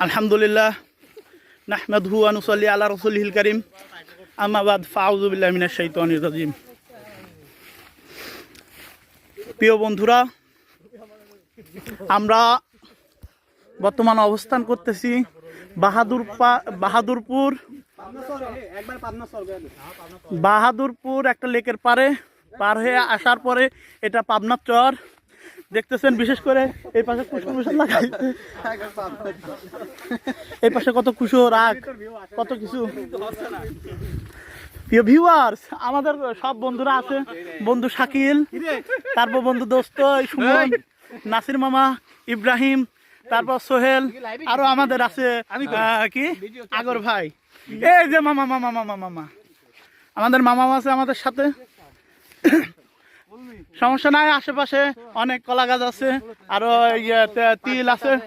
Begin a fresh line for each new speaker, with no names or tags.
আলহামদুলিল্লাহ নাহমাদুহু ওয়া নুসাল্লি আলা রাসূলিহিল কারীম আম্মা বাদ ফাউযু বিল্লাহি মিনাশ শাইতানির রাজীম। প্রিয় বন্ধুরা, আমরা বর্তমান অবস্থান করতেছি বাহাদুরপুর একটা লেকের পার হয়ে আসার পরে এটা পাবনার চর দেখতেছেন। বিশেষ করে এই পাশে কুসুম লাগাই, এই পাশে কত কুসুম রাগ, কত কিছু। প্রিয় ভিউয়ার্স, আমাদের সব বন্ধুরা আছে, বন্ধু শাকিল, তারপর বন্ধু দোস্ত সুমন, নাসির মামা, ইব্রাহিম, তারপর সোহেল, আরো আমাদের আছে কি আগর ভাই, এই যে মামা মামা মামা মামা আমাদের মামা আছে আমাদের সাথে। সমস্যা নাই, আশেপাশে অনেক কলা গাছ আছে, আরো তিল আছে।